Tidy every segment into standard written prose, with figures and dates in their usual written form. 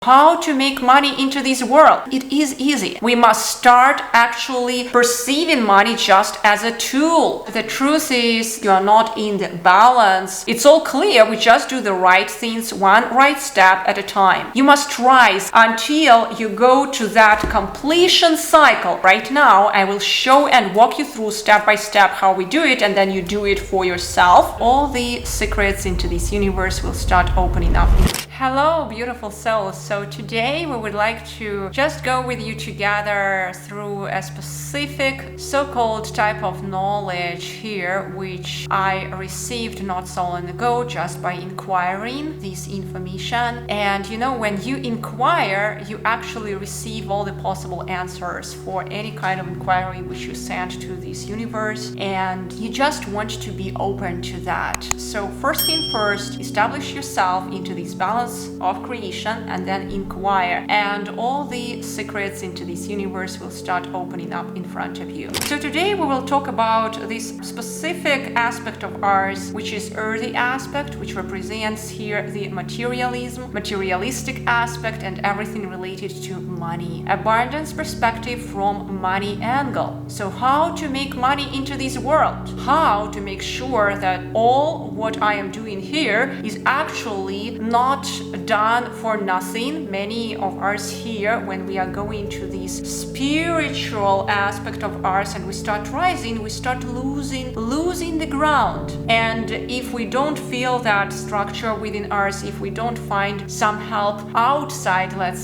How to make money into this world? It is easy. We must start actually perceiving money just as a tool. The truth is, you are not in the balance. It's all clear. We just do the right things, one right step at a time. You must rise until you go to that completion cycle. Right now, I will show and walk you through step by step how we do it, and then you do it for yourself. All the secrets into this universe will start opening up. Hello, beautiful souls. So today we would like to just go with you together through a specific so-called type of knowledge here, which I received not so long ago just by inquiring this information. And you know, when you inquire, you actually receive all the possible answers for any kind of inquiry which you send to this universe, and you just want to be open to that. So first thing first, establish yourself into this balance of creation and then inquire, and all the secrets into this universe will start opening up in front of you. So today we will talk about this specific aspect of ours, which is earthy aspect, which represents here the materialistic aspect and everything related to money. Abundance perspective from money angle. So how to make money into this world? How to make sure that all what I am doing here is actually not done for nothing. Many of us here, when we are going to this spiritual aspect of ours and we start rising, we start losing the ground. And if we don't feel that structure within us, if we don't find some help outside, let's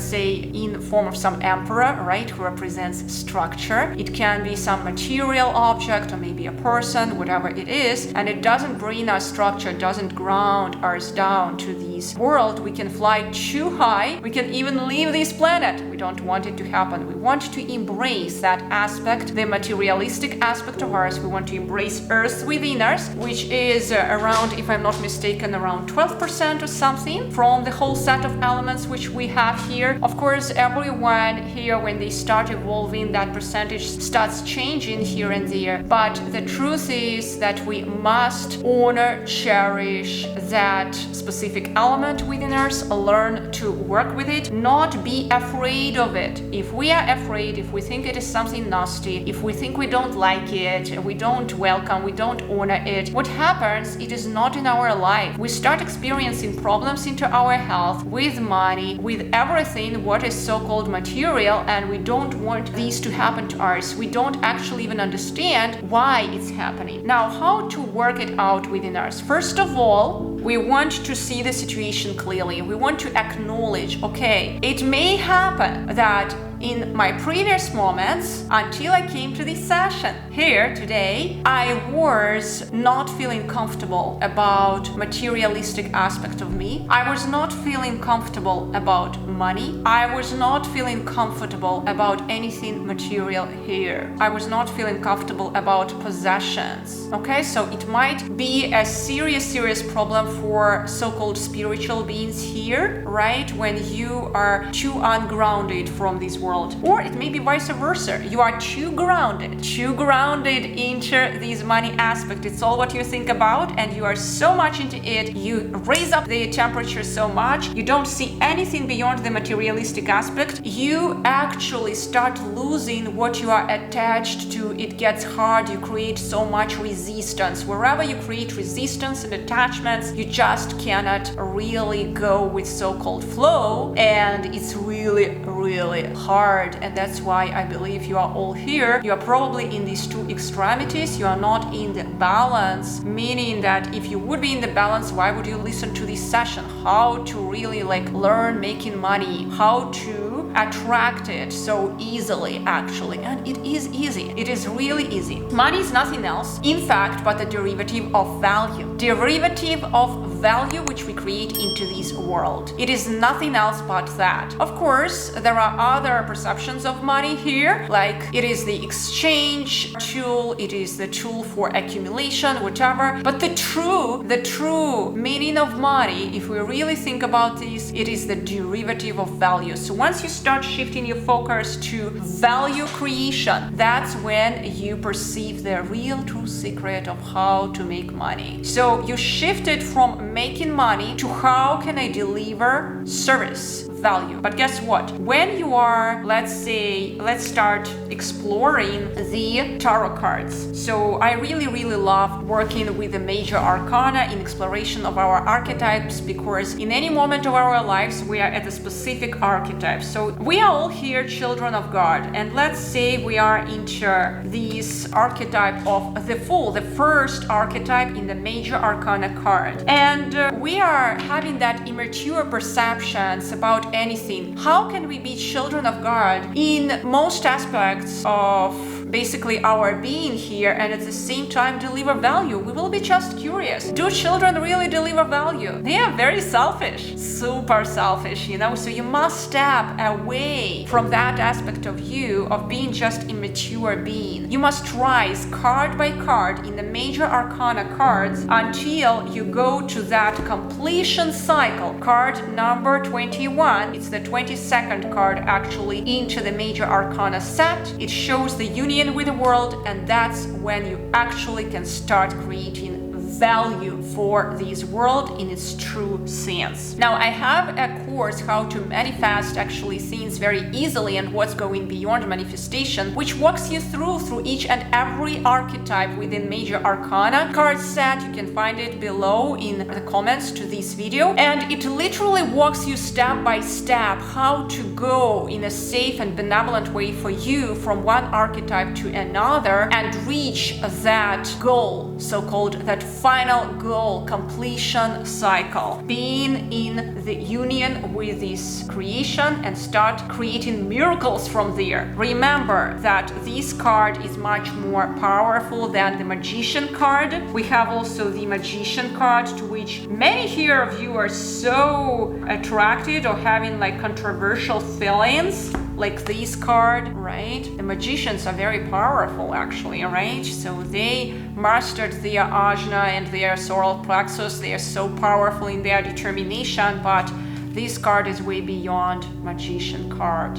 say in form of some emperor, right, who represents structure, it can be some material object or maybe a person, whatever it is, and it doesn't bring us structure, doesn't ground us down to this world, we can fly too high, we can even leave this planet. We don't want it to happen. We want to embrace that aspect, the materialistic aspect of ours. We want to embrace earth within us, which is around, if I'm not mistaken, around 12% or something from the whole set of elements which we have here. Of course, everyone here, when they start evolving, that percentage starts changing here and there, but the truth is that we must honor, cherish that specific element within us, learn to work with it, not be afraid of it. If we are afraid, if we think it is something nasty, if we think we don't like it, we don't welcome, we don't honor it, what happens, it is not in our life. We start experiencing problems into our health, with money, with everything what is so-called material, and we don't want these to happen to us. We don't actually even understand why it's happening. Now, how to work it out within us? First of all, we want to see the situation clearly. We want to acknowledge, okay, it may happen that in my previous moments, until I came to this session here today, I was not feeling comfortable about materialistic aspect of me. I was not feeling comfortable about money. I was not feeling comfortable about anything material here. I was not feeling comfortable about possessions. Okay, so it might be a serious problem for so-called spiritual beings here, right? When you are too ungrounded from this world. Or it may be vice versa. You are too grounded into this money aspect. It's all what you think about, and you are so much into it. You raise up the temperature so much. You don't see anything beyond the materialistic aspect. You actually start losing what you are attached to. It gets hard. You create so much resistance. Wherever you create resistance and attachments, you just cannot really go with so-called flow, and it's really hard. And that's why I believe you are all here. You are probably in these two extremities. You are not in the balance, meaning that if you would be in the balance, why would you listen to this session? How to really learn making money, how to attract it so easily, actually. And it is easy. It is really easy. Money is nothing else, in fact, but a derivative of value. Derivative of value which we create into this world. It is nothing else but that. Of course, there are other perceptions of money here, like it is the exchange tool, it is the tool for accumulation, whatever. But the true meaning of money, if we really think about this, it is the derivative of value. So once you start shifting your focus to value creation, that's when you perceive the real true secret of how to make money. So you shifted from making money to how can I deliver service value. But guess what? When you are, let's start exploring the tarot cards. So I really love working with the major arcana in exploration of our archetypes, because in any moment of our lives we are at a specific archetype. So we are all here children of God, and let's say we are into this archetype of the Fool, the first archetype in the major arcana card, and we are having that immature perceptions about anything. How can we be children of God in most aspects of basically our being here and at the same time deliver value? We will be just curious. Do children really deliver value? They are very selfish, super selfish, so you must step away from that aspect of you of being just immature being. You must rise card by card in the major arcana cards until you go to that completion cycle. Card number 21, it's the 22nd card actually into the major arcana set. It shows the union with the world, and that's when you actually can start creating value for this world in its true sense. Now, I have a course how to manifest actually things very easily and what's going beyond manifestation, which walks you through each and every archetype within major arcana card set. You can find it below in the comments to this video, and it literally walks you step by step how to go in a safe and benevolent way for you from one archetype to another and reach that goal, so-called that final goal, completion cycle, being in the union with this creation and start creating miracles from there. Remember that this card is much more powerful than the Magician card. We have also the Magician card, to which many here of you are so attracted or having like controversial feelings, like this card, right? The Magicians are very powerful actually, right? So they mastered their ajna and their solar plexus. They are so powerful in their determination, but this card is way beyond Magician card.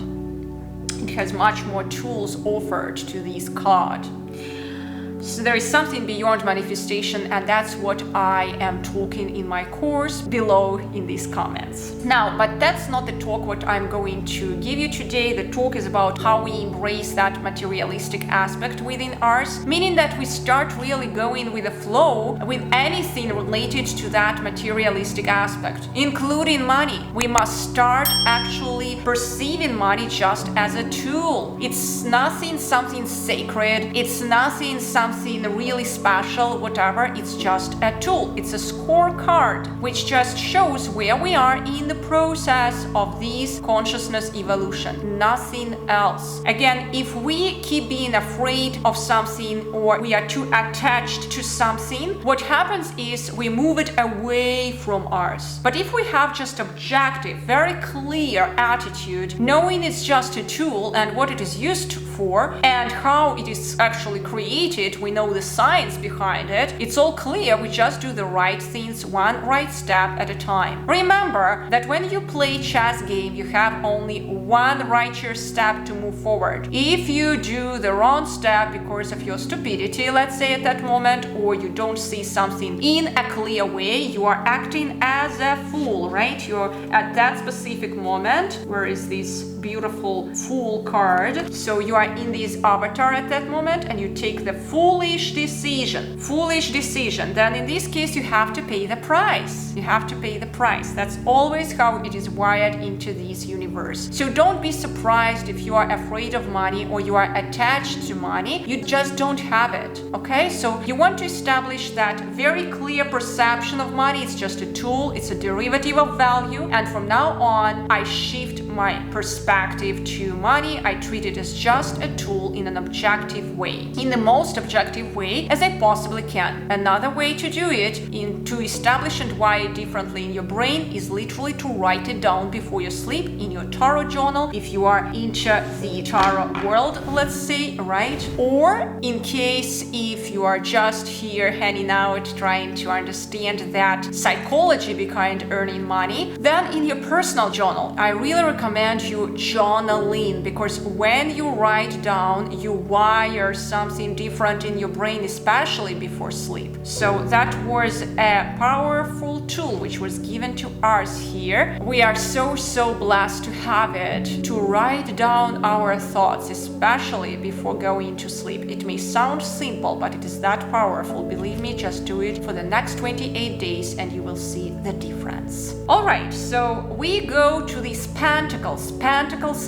It has much more tools offered to this card. So there is something beyond manifestation, and that's what I am talking in my course below in these comments. Now, but that's not the talk what I'm going to give you today. The talk is about how we embrace that materialistic aspect within ours, meaning that we start really going with the flow with anything related to that materialistic aspect, including money. We must start actually perceiving money just as a tool. It's nothing something sacred. It's nothing something really special, whatever. It's just a tool. It's a scorecard which just shows where we are in the process of this consciousness evolution. Nothing else. Again, if we keep being afraid of something or we are too attached to something, what happens is we move it away from us. But if we have just objective, very clear attitude, knowing it's just a tool and what it is used for and how it is actually created, we know the science behind it, it's all clear. We just do the right things one right step at a time. Remember that when you play chess game, you have only one righteous step to move forward. If you do the wrong step because of your stupidity, let's say at that moment, or you don't see something in a clear way, you are acting as a fool, right? You're at that specific moment. Where is this beautiful Fool card? So you are in this avatar at that moment and you take the foolish decision. Foolish decision. Then in this case you have to pay the price. You have to pay the price. That's always how it is wired into this universe. So don't be surprised if you are afraid of money or you are attached to money. You just don't have it. Okay? So you want to establish that very clear perception of money. It's just a tool. It's a derivative of value. And from now on, I shift my perspective to money. I treat it as just a tool in an objective way, in the most objective way as I possibly can. Another way to do it, to establish and wire it differently in your brain, is literally to write it down before you sleep in your tarot journal, if you are into the tarot world, let's say, right? Or in case if you are just here hanging out, trying to understand that psychology behind earning money, then in your personal journal. I really recommend recommend you journaling, because when you write down, you wire something different in your brain, especially before sleep. So that was a powerful tool which was given to us here. We are so blessed to have it, to write down our thoughts, especially before going to sleep. It may sound simple, but it is that powerful. Believe me, just do it for the next 28 days and you will see the difference. All right, so we go to these Pentacles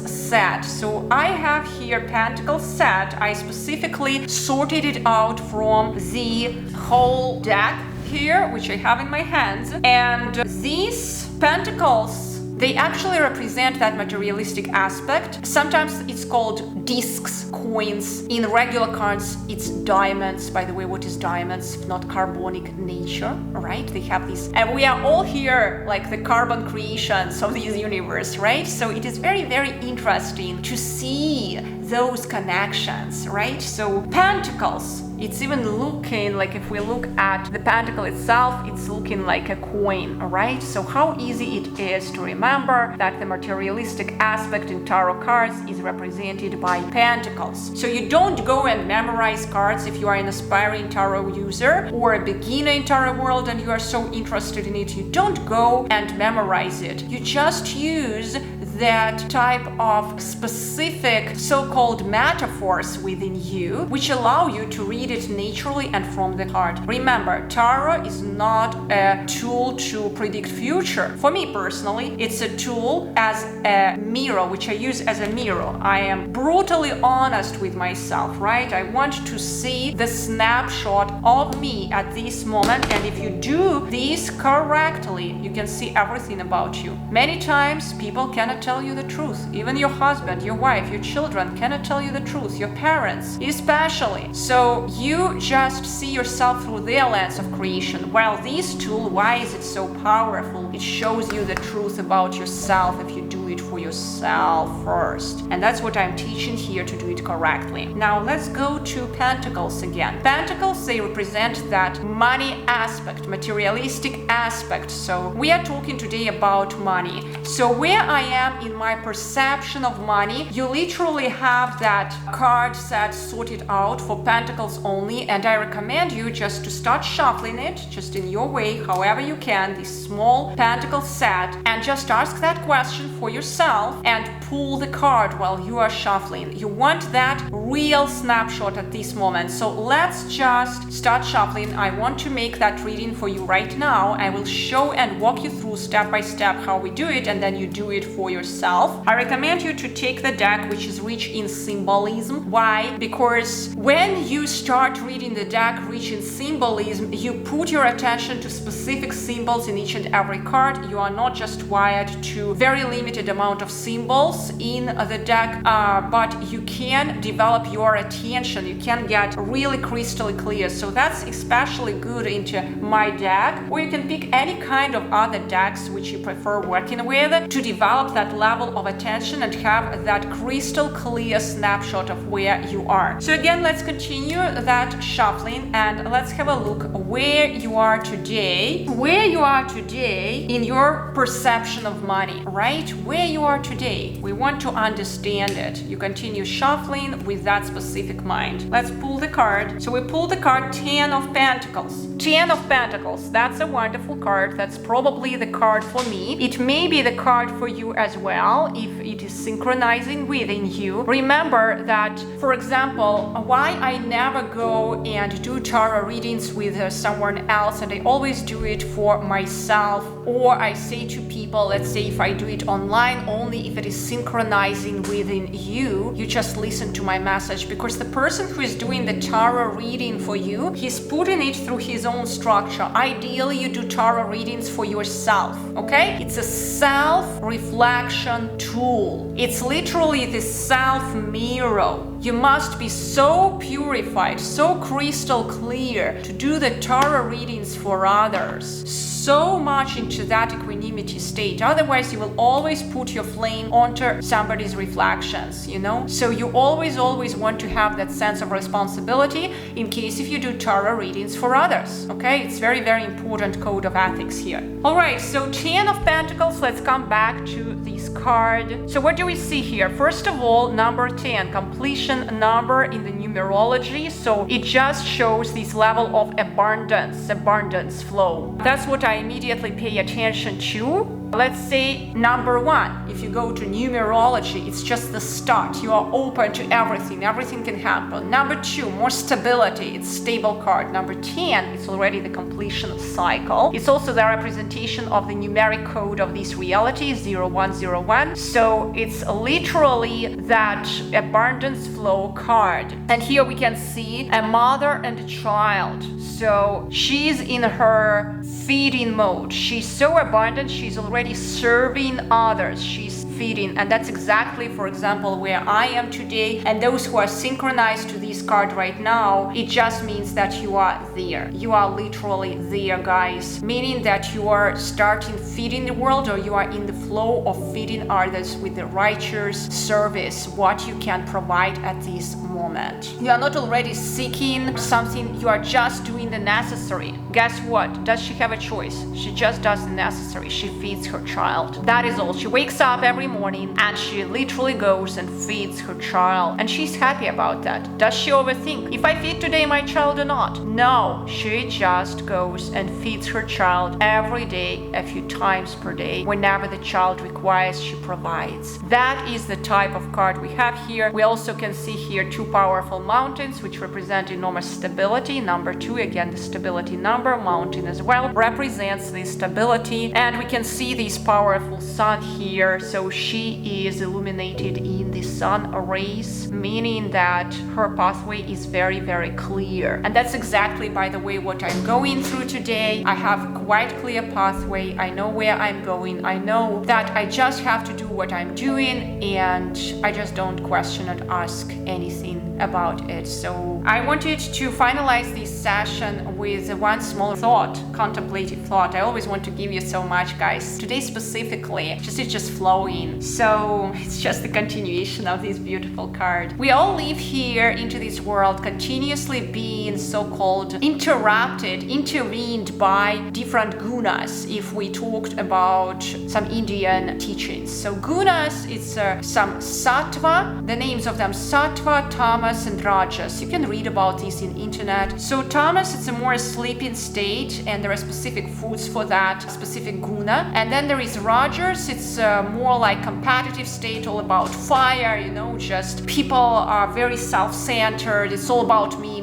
set. So I have here Pentacles set. I specifically sorted it out from the whole deck here, which I have in my hands. And these Pentacles, they actually represent that materialistic aspect. Sometimes it's called discs, coins. In regular cards, it's diamonds. By the way, what is diamonds? Not carbonic nature, right? They have this, and we are all here like the carbon creations of this universe, right? So it is very interesting to see those connections, right? So Pentacles, it's even looking like, if we look at the pentacle itself, it's looking like a coin, right? So how easy it is to remember that the materialistic aspect in tarot cards is represented by pentacles. So you don't go and memorize cards if you are an aspiring tarot user or a beginner in tarot world and you are so interested in it. You don't go and memorize it. You just use that type of specific so-called metaphors within you, which allow you to read it naturally and from the heart. Remember, tarot is not a tool to predict future. For me personally, it's a tool as a mirror, which I use as a mirror. I am brutally honest with myself, right? I want to see the snapshot of me at this moment, and if you do this correctly, you can see everything about you. Many times people cannot tell you the truth. Even your husband, your wife, your children cannot tell you the truth. Your parents especially. So you just see yourself through their lens of creation. While this tool, why is it so powerful? It shows you the truth about yourself if you do it for yourself first. And that's what I'm teaching here, to do it correctly. Now let's go to Pentacles again. Pentacles, they represent that money aspect, materialistic aspect. So we are talking today about money. So where I am in my perception of money, you literally have that card set sorted out for Pentacles only, and I recommend you just to start shuffling it, just in your way, however you can, this small Pentacle set, and just ask that question for yourself and pull the card while you are shuffling. You want that real snapshot at this moment. So let's just start shuffling. I want to make that reading for you right now. I will show and walk you through step by step how we do it, and then you do it for yourself. I recommend you to take the deck which is rich in symbolism. Why? Because when you start reading the deck rich in symbolism, you put your attention to specific symbols in each and every card. You are not just wired to very limited amount of symbols in the deck, but you can develop your attention. You can get really crystal clear. So that's especially good into my deck, or you can pick any kind of other decks which you prefer working with to develop that level of attention and have that crystal clear snapshot of where you are. So again, let's continue that shuffling and let's have a look where you are today. Where you are today in your perception of money, right? Where you are today. We want to understand it. You continue shuffling with that specific mind. Let's pull the card. So we pull the card 10 of Pentacles. 10 of Pentacles. That's a wonderful card. That's probably the card for me. It may be the card for you as well if it is synchronizing within you. Remember that, for example, why I never go and do tarot readings with someone else, and I always do it for myself, or I say to people, let's say if I do it online, only if it is synchronizing within you, you just listen to my message, because the person who is doing the tarot reading for you, he's putting it through his own structure. Ideally, you do tarot readings for yourself, okay? It's a self-reflection tool. It's literally the self-mirror. You must be so purified, so crystal clear to do the tarot readings for others. So much into that equanimity state. Otherwise, you will always put your flame onto somebody's reflections, you know? So you always want to have that sense of responsibility in case if you do tarot readings for others, okay? It's very, very important code of ethics here. All right, so 10 of Pentacles, let's come back to this card. So what do we see here? First of all, number 10, completion number in the numerology. So it just shows this level of abundance flow. That's what I immediately pay attention to. Let's say number 1, if you go to numerology, it's just the start. You are open to everything. Everything can happen. Number 2, more stability. It's stable card. Number 10, it's already the completion cycle. It's also the representation of the numeric code of this reality, 0101. So it's literally that abundance flow card. And here we can see a mother and a child. So she's in her feeding mode. She's so abundant, she's already serving others. She's feeding, and that's exactly, for example, where I am today. And those who are synchronized to this card right now, it just means that you are there. You are literally there, guys, meaning that you are starting feeding the world, or you are in the flow of feeding others with the righteous service, what you can provide at this moment. You are not already seeking something, you are just doing the necessary. Guess what? Does she have a choice? She just does the necessary. She feeds her child. That is all. She wakes up every morning and she literally goes and feeds her child, and she's happy about that. Does she overthink if I feed today my child or not? No, she just goes and feeds her child every day, a few times per day. Whenever the child requires, she provides. That is the type of card we have here. We also can see here 2 powerful mountains, which represent enormous stability. Number 2, again, the stability number. Mountain as well represents the stability, and we can see this powerful sun here. So she is illuminated in the sun rays, meaning that her pathway is very, very clear. And that's exactly, by the way, what I'm going through today. I have quite clear pathway. I know where I'm going. I know that I just have to do what I'm doing, and I just don't question and ask anything about it. So I wanted to finalize this session with one small thought, contemplative thought. I always want to give you so much, guys. Today specifically, it's just flowing. So it's just the continuation of this beautiful card. We all live here into this world continuously being so-called intervened by different Gunas, if we talked about some Indian teachings. So Gunas, it's some Sattva, the names of them Sattva, Tamas, and Rajas. You can read about this in internet. So Tamas, it's a more sleeping state, and there are specific foods for that specific Guna. And then there is Rajas, it's more like competitive state, all about fire, you know, just people are very self-centered. It's all about me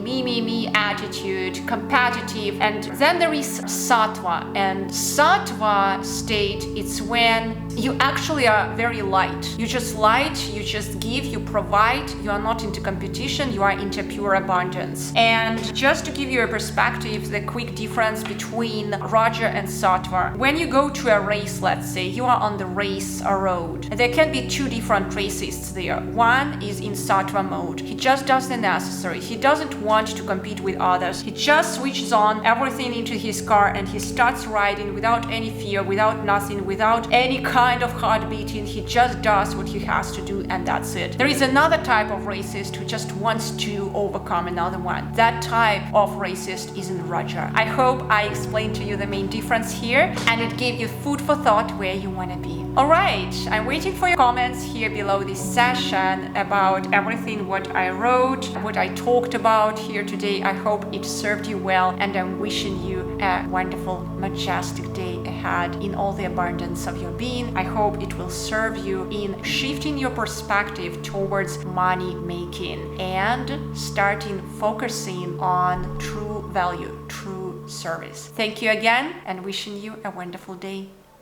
attitude, competitive. And then there is Sattva, and Sattva state, it's when you actually are very light. You just light, you just give, you provide, you are not into competition, you are into pure abundance. And just to give you a perspective, the quick difference between Raja and Sattva. When you go to a race, let's say, you are on the race road. There can be 2 different racists there. One is in Sattva mode. He just does the necessary. He doesn't want to compete with others. He just switches on everything into his car and he starts riding without any fear, without nothing, without any kind of heart beating. He just does what he has to do, and that's it. There is another type of racist who just wants to overcome another one. That type of racist is in Raja. I hope I explained to you the main difference here, and it gave you food for thought where you want to be. Alright, I'm waiting for your comments here below this session about everything what I wrote, what I talked about here today. I hope it served you well, and I'm wishing you a wonderful, majestic day ahead in all the abundance of your being. I hope it will serve you in shifting your perspective towards money making and starting focusing on true value, true service. Thank you again, and wishing you a wonderful day.